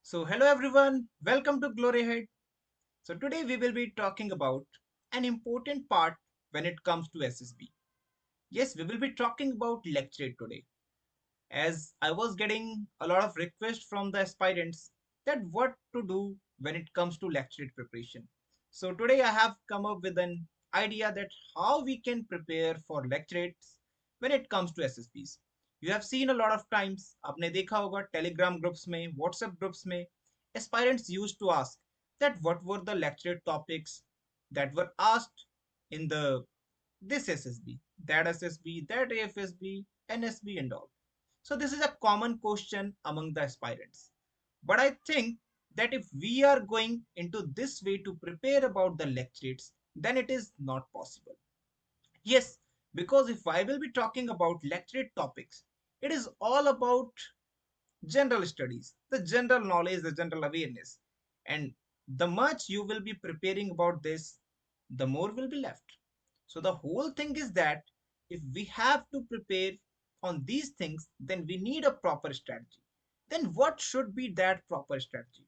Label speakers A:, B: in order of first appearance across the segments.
A: Hello everyone, welcome to Glory Ahead. Today we will be talking about an important part when it comes to SSB. Yes, we will be talking about lecture today. As I was getting a lot of requests from the aspirants that what to do when it comes to lecture preparation. So today I have come up with an idea that how we can prepare for lectures when it comes to SSBs. You have seen a lot of times, आपने देखा होगा Telegram groups में, WhatsApp groups में, aspirants used to ask that what were the lecture topics that were asked in the this SSB, that SSB, that AFSB, NSB and all. So this is a common question among the aspirants. But I think that if we are going into this way to prepare about the lectures, then it is not possible. Yes, because if I will be talking about lecture topics, it is all about general studies, the general knowledge, the general awareness. And the much you will be preparing about this, the more will be left. So the whole thing is that if we have to prepare on these things, then we need a proper strategy. Then what should be that proper strategy?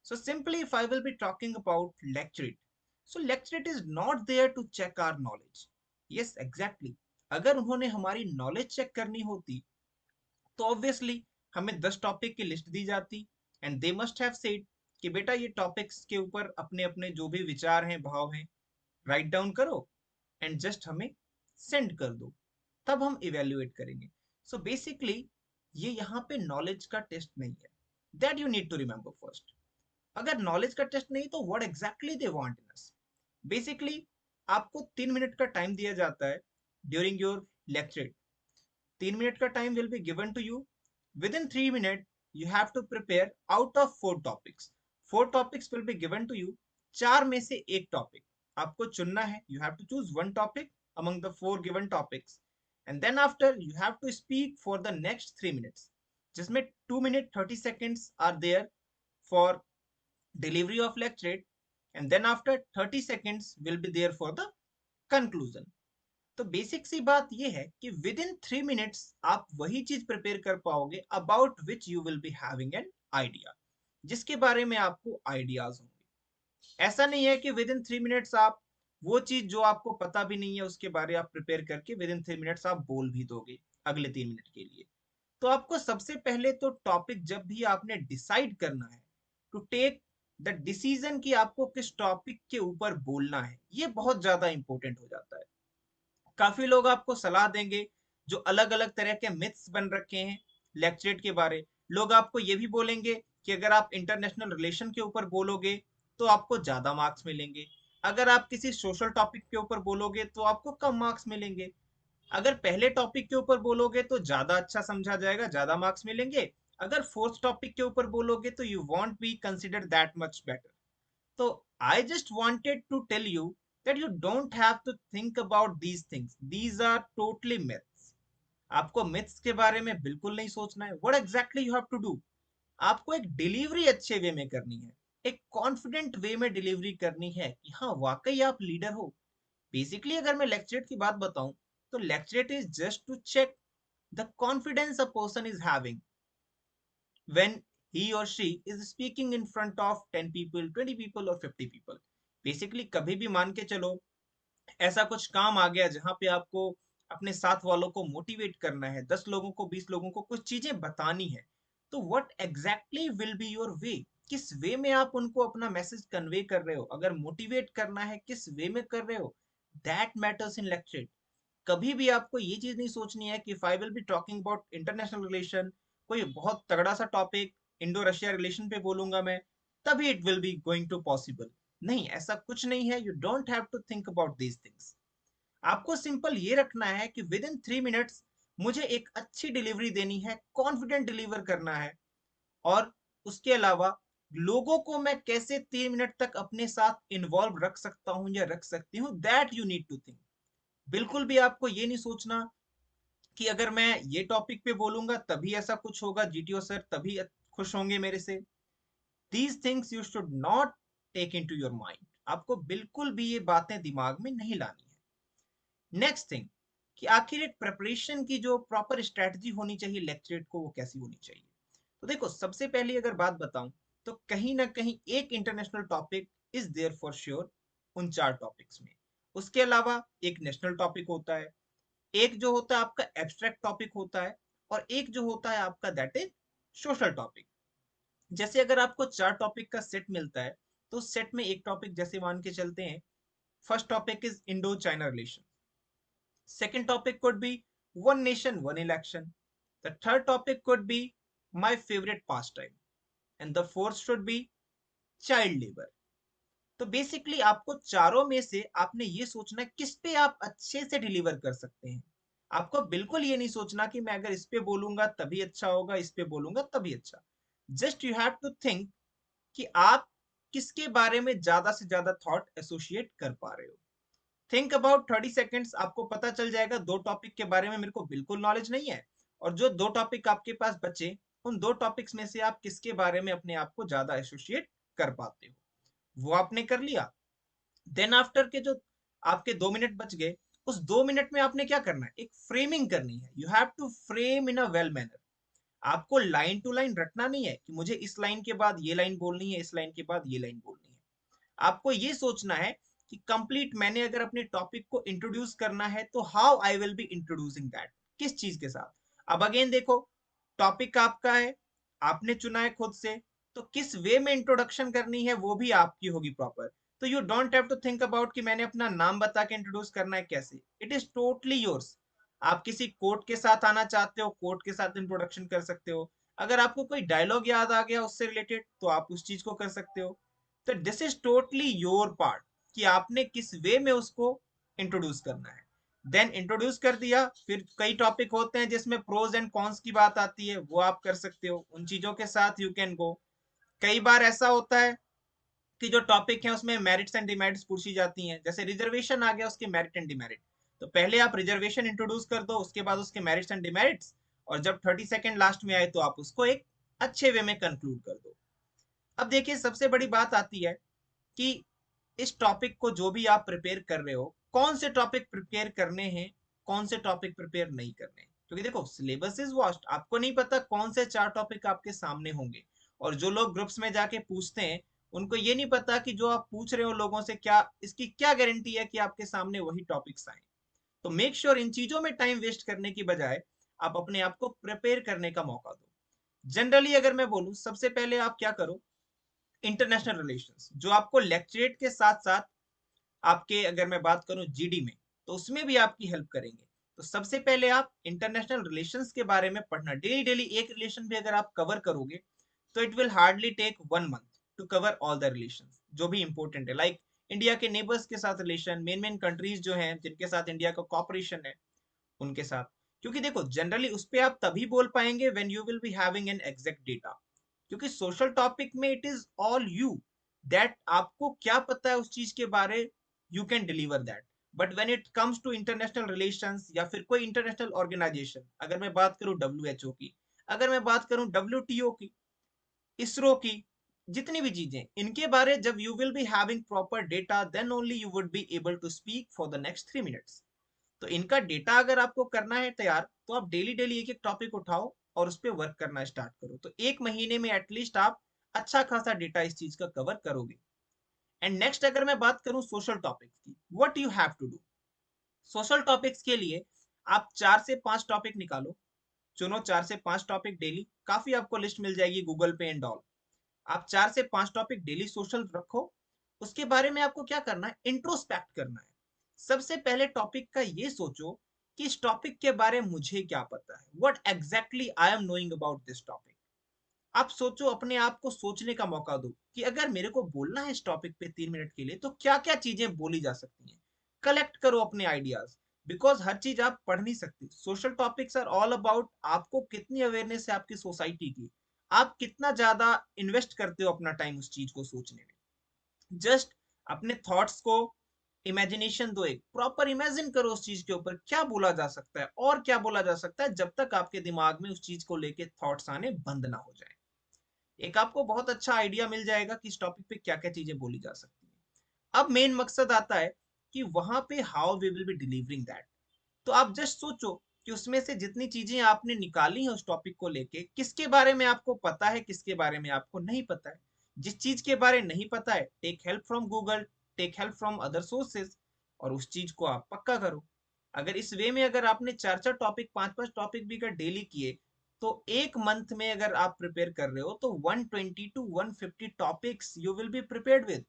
A: So simply if I will be talking about lecturate, so lecturate is not there to check our knowledge. Yes, exactly. अगर उन्होंने हमारी knowledge check करनी होती तो obviously हमें 10 topic की list दी जाती and they must have said कि बेटा ये टॉपिक्स के ऊपर अपने अपने जो भी विचार हैं भाव हैं राइट डाउन करो एंड जस्ट हमें सेंड कर दो, तब हम इवेल्युएट करेंगे. सो बेसिकली ये यहाँ पे नॉलेज का टेस्ट नहीं है. That you need to remember first. अगर नॉलेज का टेस्ट नहीं तो what exactly they want in us. Basically आपको 3 मिनट का टाइम दिया जाता है ड्यूरिंग योर लेक्चर. 3 मिनट का time will be given to you. Within 3 minutes, you have to prepare out of 4 topics. 4 topics will be given to you. चार में से एक टॉपिक आपको चुनना है. You have to choose one topic among the 4 given topics. And then after you have to speak for the next 3 minutes. जिसमें 2 minutes 30 seconds are there for delivery of lecture. And then after 30 seconds will be there for the conclusion. तो basic सी बात यह है कि with in 3 minutes आप वही चीज prepare कर पाओगे about which you will be having an idea, जिसके बारे में आपको आइडियाज होंगे. ऐसा नहीं है कि विद इन 3 मिनट्स आप वो चीज जो आपको पता भी नहीं है उसके बारे आप प्रिपेयर करके विद इन 3 मिनट्स आप बोल भी दोगे अगले 3 मिनट के लिए. तो आपको सबसे पहले तो टॉपिक जब भी आपने डिसाइड करना है टू टेक द डिसीजन कि आपको किस टॉपिक के ऊपर बोलना है, ये बहुत ज्यादा इंपॉर्टेंट हो जाता है. काफी लोग आपको सलाह देंगे जो अलग अलग तरह के मिथ्स बन रखे हैं लेक्चरेट के बारे. लोग आपको ये भी बोलेंगे कि अगर आप इंटरनेशनल रिलेशन के ऊपर बोलोगे तो आपको ज्यादा मार्क्स मिलेंगे, अगर आप किसी सोशल टॉपिक के ऊपर बोलोगे तो आपको कम मार्क्स मिलेंगे, अगर पहले टॉपिक के ऊपर बोलोगे तो ज्यादा अच्छा समझा जाएगा, ज्यादा मार्क्स मिलेंगे, अगर फोर्थ टॉपिक के ऊपर बोलोगे तो you want be consider that much better. So I just wanted to tell you that you don't have to think about these things. These are totally myths. आपको myths के बारे में बिल्कुल नहीं सोचना है. What exactly you have to do? आपको एक डिलीवरी अच्छे वे में करनी है, एक कॉन्फिडेंट वे में डिलीवरी करनी है कि हाँ वाकई आप लीडर हो. बेसिकली अगर मैं लेक्चरेट की बात बताऊं तो lecturette is just to check the confidence a person is having when he or she is speaking in front of 10 people, 20 people or 50 people. Basically कभी भी मान के चलो ऐसा कुछ काम आ गया जहां पे आपको अपने साथ वालों को मोटिवेट करना है, 10 लोगों को 20 लोगों को कुछ चीजें बतानी है, तो what exactly will be your way, किस वे में आप उनको अपना मैसेज कन्वे कर रहे हो, अगर मोटिवेट करना है किस वे में कर रहे हो, दैट मैटर्स इन लेक्चर. कभी भी आपको ये चीज नहीं सोचनी है कि I will be talking about international relation, कोई बहुत तगड़ा सा टॉपिक इंडो रशिया रिलेशन पे बोलूंगा मैं, तभी it will be going to possible. नहीं, ऐसा कुछ नहीं है. You don't have to think about these things. आपको सिंपल ये रखना है कि विद इन 3 मिनट्स मुझे एक अच्छी डिलीवरी देनी है, कॉन्फिडेंट डिलीवर करना है, और उसके अलावा लोगों को मैं कैसे 3 मिनट तक अपने साथ इन्वॉल्व रख सकता हूं या रख सकती हूँ, that you need to think. बिल्कुल भी आपको ये नहीं सोचना कि अगर मैं ये टॉपिक पे बोलूंगा तभी ऐसा कुछ होगा, जीटीओ सर तभी खुश होंगे मेरे से. These things you should not take into your mind. आपको बिल्कुल भी ये बातें दिमाग में नहीं लानी है. नेक्स्ट थिंग कि आखिर एक प्रिपरेशन की जो प्रॉपर स्ट्रेटजी होनी चाहिए लेक्चरेट को, वो कैसी होनी चाहिए. तो देखो सबसे पहले अगर बात बताऊं तो कहीं ना कहीं एक international topic is there for sure उन 4 टॉपिक्स में। उसके अलावा एक नेशनल टॉपिक होता है, एक जो होता है आपका एब्स्ट्रैक्ट टॉपिक होता है, और एक जो होता है आपका दैट इज सोशल टॉपिक। जैसे अगर आपको 4 टॉपिक का सेट मिलता है, तो उस सेट में एक टॉपिक जैसे मान के चलते हैं, first topic is Indo China relation, second topic could be one nation one election, the third topic could be my favorite pastime, and the fourth should be child labor। तो basically आपको चारों में से आपने ये सोचना है किस पे आप अच्छे से डिलीवर कर सकते हैं। आपको बिल्कुल ये नहीं सोचना कि मैं अगर इस पे बोलूंगा तभी अच्छा होगा, इस पे बोलूंगा तभी अच्छा। Just you have to think कि आप किसके बारे में ज्यादा से ज्यादा थॉट एसोसिएट कर पा रहे हो। थिंक अबाउट 30 सेकेंड्स, आपको पता चल जाएगा 2 टॉपिक के बारे में मेरे को बिल्कुल नॉलेज नहीं है, और जो 2 टॉपिक आपके पास बचे उन 2 टॉपिक्स में से आप किसके बारे में अपने आप को ज्यादा एसोसिएट कर पाते हो, वो आपने कर लिया। देन आफ्टर के जो आपके 2 मिनट बच गए, उस 2 मिनट में आपने क्या करना है, एक फ्रेमिंग करनी है। You have to frame in a well manner. आपको लाइन टू लाइन रटना नहीं है कि मुझे इस लाइन के बाद ये लाइन बोलनी है, इस लाइन के बाद ये लाइन बोलनी है। आपको ये सोचना है कि कंप्लीट मैंने अगर अपने टॉपिक को इंट्रोड्यूस करना है तो how I will be introducing that, किस चीज के साथ। अब अगेन देखो, टॉपिक आपका है, आपने चुना है खुद से, तो किस वे में इंट्रोडक्शन करनी है वो भी आपकी होगी प्रॉपर। तो you don't have to think about कि मैंने अपना नाम बता के इंट्रोड्यूस करना है कैसे, इट इज टोटली योर्स। आप किसी कोट के साथ आना चाहते हो, कोट के साथ इंट्रोडक्शन कर सकते हो। अगर आपको कोई डायलॉग याद आ गया उससे रिलेटेड तो आप उस चीज को कर सकते हो। तो this is totally your part कि आपने किस वे में उसको इंट्रोड्यूस करना है। देन इंट्रोड्यूस कर दिया, फिर कई टॉपिक होते हैं जिसमें प्रोज एंड कॉन्स की बात आती है, वो आप कर सकते हो, उन चीजों के साथ यू कैन गो। कई बार ऐसा होता है कि जो टॉपिक है उसमें मेरिट्स एंड डिमेरिट्स पूछी जाती हैं, जैसे रिजर्वेशन आ गया, उसके मेरिट एंड डिमेरिट। तो पहले आप रिजर्वेशन इंट्रोड्यूस कर दो, उसके बाद उसके मेरिट्स एंड डिमेरिट्स, और जब 30 सेकेंड लास्ट में आए तो आप उसको एक अच्छे वे में कंक्लूड कर दो। अब देखिए सबसे बड़ी बात आती है कि इस टॉपिक को जो भी आप प्रिपेयर कर रहे हो, कौन से टॉपिक प्रिपेयर करने हैं, कौन से टॉपिक प्रिपेयर नहीं करने हैं। क्योंकि देखो सिलेबस इज वास्ट, आपको नहीं पता कौन से 4 टॉपिक आपके सामने होंगे। और जो लोग ग्रुप्स में जाके पूछते हैं, उनको ये नहीं पता कि जो आप पूछ रहे हो लोगों से, क्या इसकी क्या गारंटी है कि आपके सामने वही टॉपिक्स आए। तो मेक श्योर इन चीजों में टाइम वेस्ट करने की बजाय आप अपने आप को प्रिपेयर करने का मौका दो। जनरली अगर मैं बोलूं, सबसे पहले आप क्या करो, इंटरनेशनल रिलेशंस जो आपको लेक्चरेट के साथ साथ आपके, अगर मैं बात करूं जीडी में, तो उसमें भी आपकी हेल्प करेंगे। तो सबसे पहले आप इंटरनेशनल रिलेशंस के बारे में पढ़ना, डेली डेली एक रिलेशन भी अगर आप कवर करोगे तो it will hardly take 1 month to cover all the relations जो भी इंपॉर्टेंट है, लाइक इंडिया के नेबर्स के साथ रिलेशन, मेन मेन कंट्रीज जो हैं जिनके साथ इंडिया का कॉपरेशन है उनके साथ। क्योंकि देखो जनरली उस पे आप तभी बोल पाएंगे when you will be having an exact data. क्योंकि सोशल टॉपिक में it is all you, that आपको क्या पता है उस चीज के बारे, you can deliver that. But when it comes to international relations या फिर कोई इंटरनेशनल ऑर्गेनाइजेशन, अगर मैं बात करूं डब्ल्यू की, अगर मैं बात करूं WTO की, इसरो की, जितनी भी चीजें इनके बारे, जब you will be having proper data then only you would be able to speak for the next 3 minutes. तो इनका डेटा अगर आपको करना है तैयार, तो आप डेली डेली एक एक टॉपिक उठाओ और उस पर वर्क करना स्टार्ट करो, तो एक महीने में एटलीस्ट आप अच्छा खासा डेटा इस चीज का कवर करोगे। एंड नेक्स्ट अगर मैं बात करूं सोशल टॉपिक्स की, what you have to do. Social topics के लिए आप 4 से 5 टॉपिक निकालो, चुनो 4 से 5 टॉपिक डेली, काफी आपको लिस्ट मिल जाएगी गूगल पे एंड ऑल। आप 4 से 5 टॉपिक डेली सोशल रखो। उसके बारे में आपको क्या करना है, इंट्रोस्पेक्ट करना है। सबसे पहले टॉपिक का ये सोचो कि इस टॉपिक के बारे में मुझे क्या पता है, what exactly I am knowing about this topic. आप सोचो, अपने आप को सोचने का मौका दो कि अगर मेरे को बोलना है इस टॉपिक पे 3 मिनट के लिए तो क्या क्या चीजें बोली जा सकती हैं। कलेक्ट करो अपने आइडियाज, बिकॉज हर चीज आप पढ़ नहीं सकते। Social topics are all about आपको कितनी अवेयरनेस है आपकी सोसाइटी की, आप कितना ज्यादा इन्वेस्ट करते हो अपना टाइम उस चीज को सोचने में। जस्ट अपने थॉट्स को इमेजिनेशन दो, एक प्रॉपर इमेजिन करो उस चीज के ऊपर क्या बोला जा सकता है और क्या बोला जा सकता है, जब तक आपके दिमाग में उस चीज को लेके थॉट्स आने बंद ना हो जाए। एक आपको बहुत अच्छा आइडिया मिल जाएगा कि इस टॉपिक पे क्या क्या चीजें बोली जा सकती हैं। अब मेन मकसद आता है कि वहां पे how we will be delivering that. तो आप जस्ट सोचो कि उसमें से जितनी चीजें आपने निकाली हैं उस टॉपिक को लेके, किसके बारे में आपको पता है, किसके बारे में आपको नहीं पता है। जिस चीज के बारे नहीं पता है, take help from Google, take help from other sources, और उस चीज को आप पक्का करो। अगर इस वे में अगर आपने चार चार टॉपिक, पांच पांच टॉपिक भी अगर डेली किए, तो एक मंथ में अगर आप प्रिपेयर कर रहे हो तो 120 to 150 topics you will be prepared with.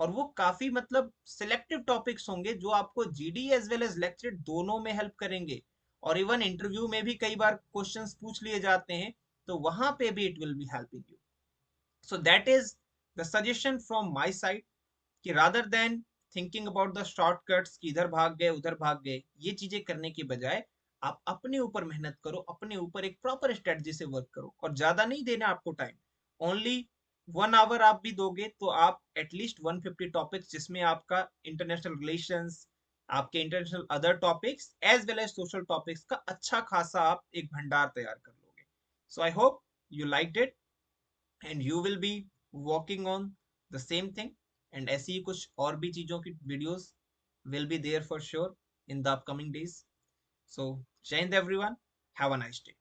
A: और वो काफी मतलब सिलेक्टिव टॉपिक्स होंगे जो आपको GD as well as lecture दोनों में हेल्प करेंगे। और इवन इंटरव्यू में भी कई बार क्वेश्चंस पूछ लिए जाते हैं, तो वहां पे भी it will be helping you. So that is the suggestion from my side, कि rather than thinking about the shortcuts कि इधर भाग गए उधर भाग गए, ये चीजें करने की बजाय आप अपने ऊपर मेहनत करो, अपने ऊपर एक प्रॉपर स्ट्रेटजी से वर्क करो, और ज्यादा नहीं देना आपको टाइम। ओनली 1 आवर आप भी दोगे तो आप एटलीस्ट 150 टॉपिक्स, जिसमें आपका इंटरनेशनल रिलेशंस, आपके international other topics as well as social topics का अच्छा खासा आप एक भंडार तैयार कर लोगे। So I hope you like it, and you will be working on the same thing. And ऐसी ही कुछ और भी चीजों की videos will be there for sure in the upcoming days. So, jai hind everyone. Have a nice day.